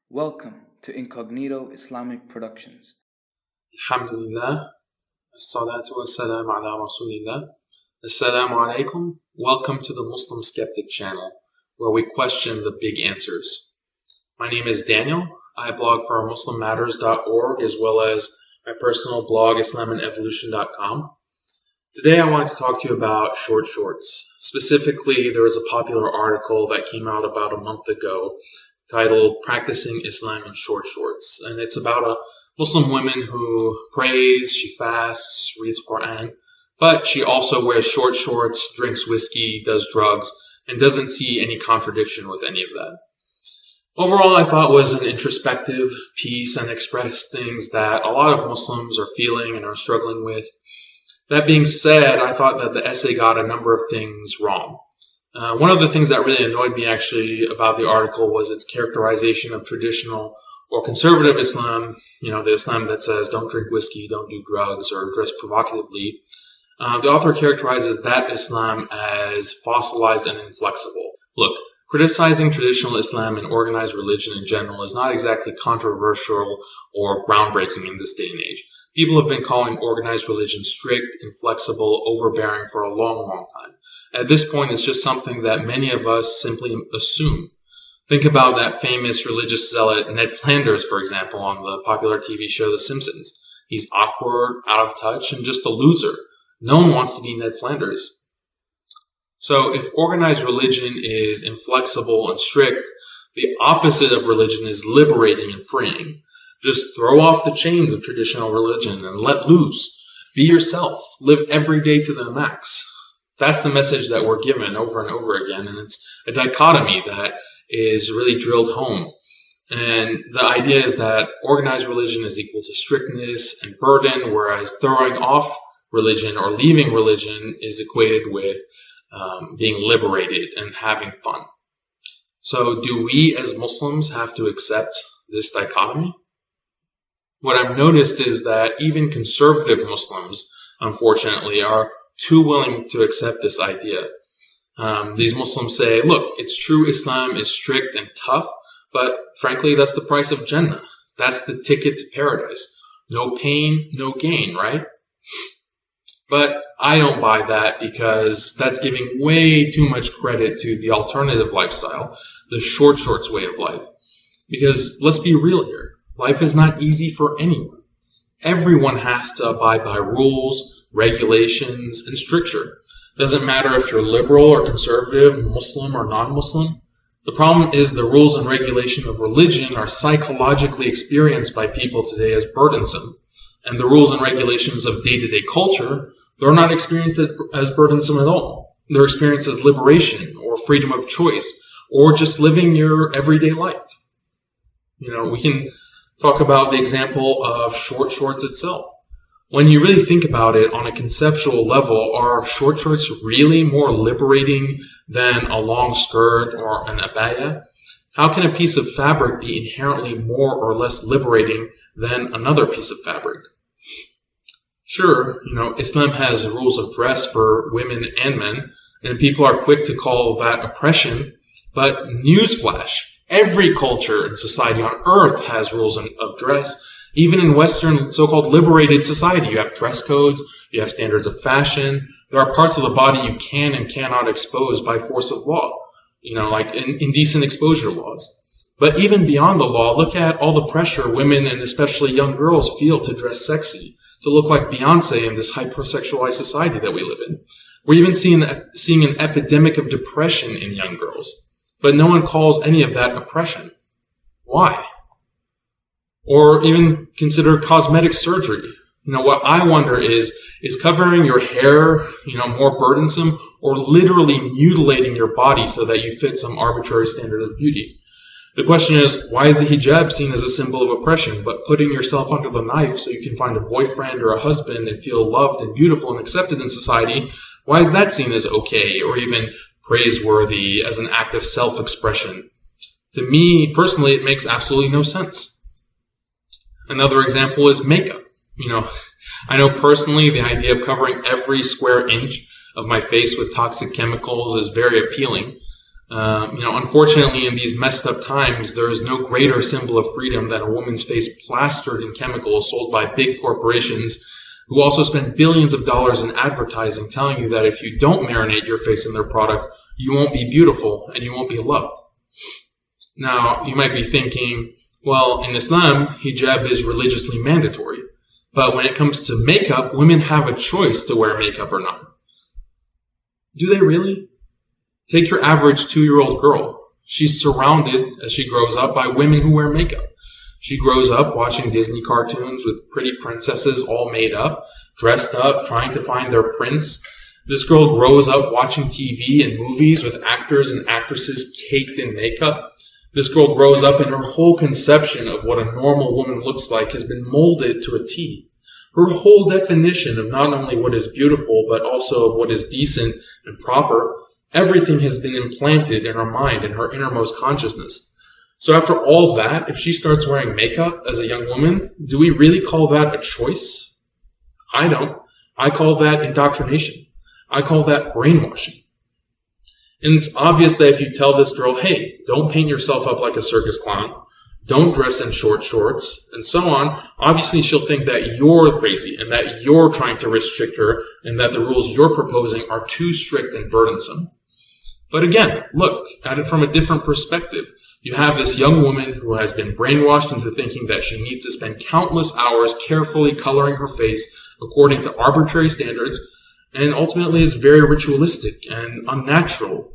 Welcome to Incognito Islamic Productions. Alhamdulillah. As-salatu was-salam ala Rasulillah. Assalamu alaikum. Welcome to the Muslim Skeptic channel, where we question the big answers. My name is Daniel. I blog for muslimmatters.org as well as my personal blog islamandevolution.com. Today I wanted to talk to you about short shorts. Specifically, there was a popular article that came out about a month ago titled Practicing Islam in Short Shorts. And it's about a Muslim woman who prays, she fasts, reads Quran, but she also wears short shorts, drinks whiskey, does drugs, and doesn't see any contradiction with any of that. Overall, I thought it was an introspective piece and expressed things that a lot of Muslims are feeling and are struggling with. That being said, I thought that the essay got a number of things wrong. One of the things that really annoyed me actually about the article was its characterization of traditional or conservative Islam, the Islam that says don't drink whiskey, don't do drugs, or dress provocatively. The author characterizes that Islam as fossilized and inflexible. Look, criticizing traditional Islam and organized religion in general is not exactly controversial or groundbreaking in this day and age. People have been calling organized religion strict, inflexible, overbearing for a long, long time. At this point, it's just something that many of us simply assume. Think about that famous religious zealot Ned Flanders, for example, on the popular TV show The Simpsons. He's awkward, out of touch, and just a loser. No one wants to be Ned Flanders. So if organized religion is inflexible and strict, the opposite of religion is liberating and freeing. Just throw off the chains of traditional religion and let loose. Be yourself. Live every day to the max. That's the message that we're given over and over again, and it's a dichotomy that is really drilled home. And the idea is that organized religion is equal to strictness and burden, whereas throwing off religion or leaving religion is equated with being liberated and having fun. So do we as Muslims have to accept this dichotomy? What I've noticed is that even conservative Muslims, unfortunately, are too willing to accept this idea. These Muslims say, look, it's true Islam is strict and tough, but frankly, that's the price of Jannah. That's the ticket to paradise. No pain, no gain, right? But I don't buy that because that's giving way too much credit to the alternative lifestyle, the short shorts way of life. Because let's be real here. Life is not easy for anyone. Everyone has to abide by rules, regulations, and stricture. Doesn't matter if you're liberal or conservative, Muslim or non-Muslim. The problem is the rules and regulation of religion are psychologically experienced by people today as burdensome. And the rules and regulations of day-to-day culture, they're not experienced as burdensome at all. They're experienced as liberation or freedom of choice or just living your everyday life. We can talk about the example of short shorts itself. When you really think about it on a conceptual level, are short shorts really more liberating than a long skirt or an abaya? How can a piece of fabric be inherently more or less liberating than another piece of fabric? Sure, Islam has rules of dress for women and men, and people are quick to call that oppression, but newsflash, every culture and society on earth has rules of dress. Even in Western so-called liberated society, you have dress codes, you have standards of fashion. There are parts of the body you can and cannot expose by force of law, like indecent exposure laws. But even beyond the law, look at all the pressure women and especially young girls feel to dress sexy, to look like Beyonce in this hypersexualized society that we live in. We're even seeing an epidemic of depression in young girls. But no one calls any of that oppression. Why? Or even consider cosmetic surgery. What I wonder is covering your hair, more burdensome, or literally mutilating your body so that you fit some arbitrary standard of beauty? The question is, why is the hijab seen as a symbol of oppression, but putting yourself under the knife so you can find a boyfriend or a husband and feel loved and beautiful and accepted in society, why is that seen as okay or even praiseworthy as an act of self-expression? To me, personally, it makes absolutely no sense. Another example is makeup. I know personally the idea of covering every square inch of my face with toxic chemicals is very appealing. Unfortunately, in these messed up times, there is no greater symbol of freedom than a woman's face plastered in chemicals sold by big corporations who also spend billions of dollars in advertising telling you that if you don't marinate your face in their product, you won't be beautiful and you won't be loved. Now, you might be thinking, well, in Islam, hijab is religiously mandatory. But when it comes to makeup, women have a choice to wear makeup or not. Do they really? Take your average 2-year-old girl. She's surrounded, as she grows up, by women who wear makeup. She grows up watching Disney cartoons with pretty princesses all made up, dressed up, trying to find their prince. This girl grows up watching TV and movies with actors and actresses caked in makeup. This girl grows up and her whole conception of what a normal woman looks like has been molded to a T. Her whole definition of not only what is beautiful, but also of what is decent and proper, everything has been implanted in her mind and her innermost consciousness. So after all that, if she starts wearing makeup as a young woman, do we really call that a choice? I don't. I call that indoctrination. I call that brainwashing. And it's obvious that if you tell this girl, hey, don't paint yourself up like a circus clown, don't dress in short shorts, and so on, obviously she'll think that you're crazy and that you're trying to restrict her and that the rules you're proposing are too strict and burdensome. But again, look at it from a different perspective. You have this young woman who has been brainwashed into thinking that she needs to spend countless hours carefully coloring her face according to arbitrary standards, and ultimately is very ritualistic and unnatural.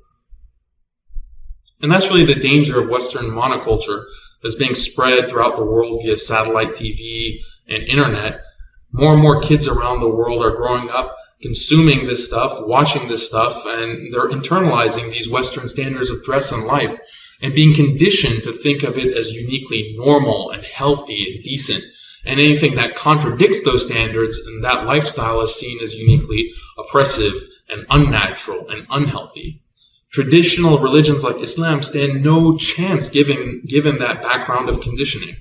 And that's really the danger of Western monoculture that's being spread throughout the world via satellite TV and internet. More and more kids around the world are growing up consuming this stuff, watching this stuff, and they're internalizing these Western standards of dress and life and being conditioned to think of it as uniquely normal and healthy and decent. And anything that contradicts those standards and that lifestyle is seen as uniquely oppressive and unnatural and unhealthy. Traditional religions like Islam stand no chance given that background of conditioning.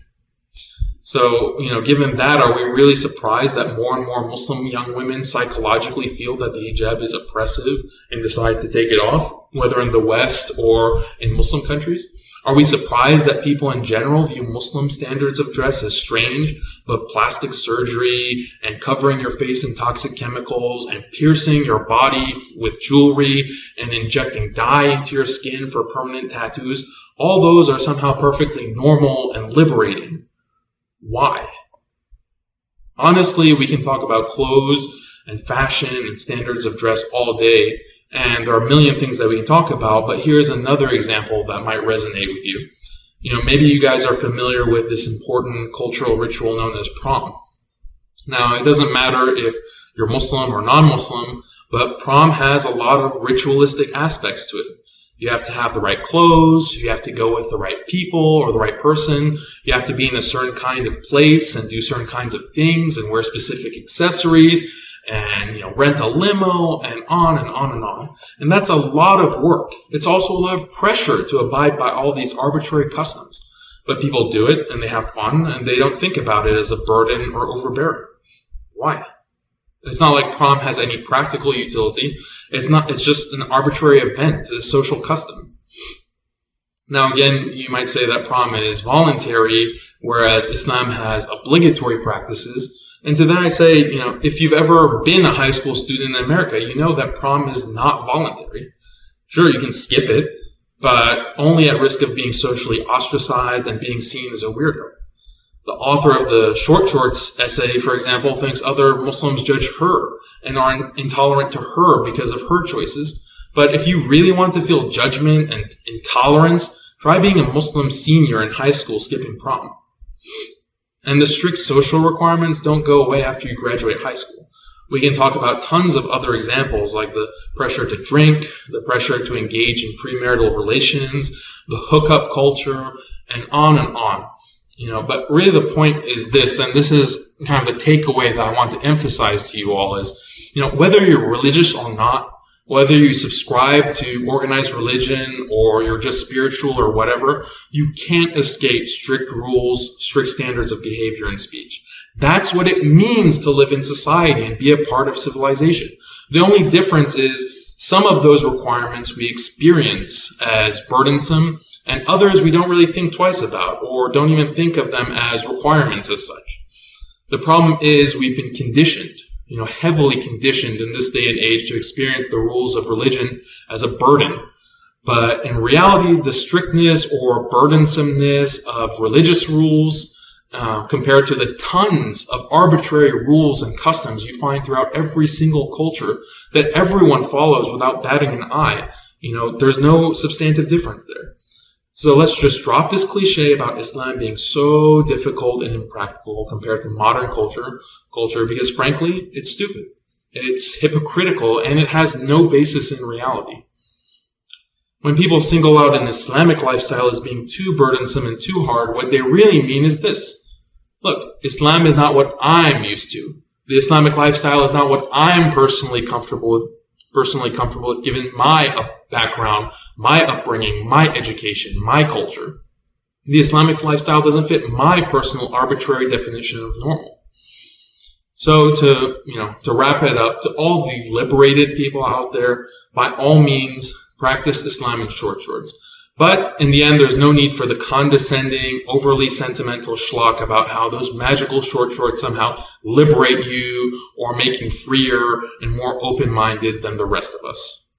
So, given that, are we really surprised that more and more Muslim young women psychologically feel that the hijab is oppressive and decide to take it off, whether in the West or in Muslim countries? Are we surprised that people in general view Muslim standards of dress as strange, but plastic surgery and covering your face in toxic chemicals and piercing your body with jewelry and injecting dye into your skin for permanent tattoos, all those are somehow perfectly normal and liberating? Why? Honestly, we can talk about clothes and fashion and standards of dress all day, and there are a million things that we can talk about, but here's another example that might resonate with you. Maybe you guys are familiar with this important cultural ritual known as prom. Now, it doesn't matter if you're Muslim or non-Muslim, but prom has a lot of ritualistic aspects to it. You have to have the right clothes, you have to go with the right people or the right person, you have to be in a certain kind of place and do certain kinds of things and wear specific accessories, and rent a limo, and on and on and on. And that's a lot of work. It's also a lot of pressure to abide by all these arbitrary customs. But people do it, and they have fun, and they don't think about it as a burden or overbearing. Why? It's not like prom has any practical utility. It's just an arbitrary event, a social custom. Now again, you might say that prom is voluntary, whereas Islam has obligatory practices. And to that I say, if you've ever been a high school student in America, you know that prom is not voluntary. Sure, you can skip it, but only at risk of being socially ostracized and being seen as a weirdo. The author of the Short Shorts essay, for example, thinks other Muslims judge her and are intolerant to her because of her choices. But if you really want to feel judgment and intolerance, try being a Muslim senior in high school skipping prom. And the strict social requirements don't go away after you graduate high school. We can talk about tons of other examples like the pressure to drink, the pressure to engage in premarital relations, the hookup culture, and on and on. But really the point is this, and this is kind of the takeaway that I want to emphasize to you all is, whether you're religious or not, whether you subscribe to organized religion or you're just spiritual or whatever, you can't escape strict rules, strict standards of behavior and speech. That's what it means to live in society and be a part of civilization. The only difference is Some of those requirements we experience as burdensome, and others we don't really think twice about, or don't even think of them as requirements as such. The problem is we've been conditioned, heavily conditioned in this day and age to experience the rules of religion as a burden. But in reality, the strictness or burdensomeness of religious rules compared to the tons of arbitrary rules and customs you find throughout every single culture that everyone follows without batting an eye, there's no substantive difference there. So let's just drop this cliche about Islam being so difficult and impractical compared to modern culture, because frankly, it's stupid. It's hypocritical and it has no basis in reality. When people single out an Islamic lifestyle as being too burdensome and too hard, what they really mean is this. Look, Islam is not what I'm used to. The Islamic lifestyle is not what I'm personally comfortable with given my background, my upbringing, my education, my culture. The Islamic lifestyle doesn't fit my personal arbitrary definition of normal. So to wrap it up, to all the liberated people out there, by all means, practice Islam in short shorts. But in the end, there's no need for the condescending, overly sentimental schlock about how those magical short shorts somehow liberate you or make you freer and more open-minded than the rest of us.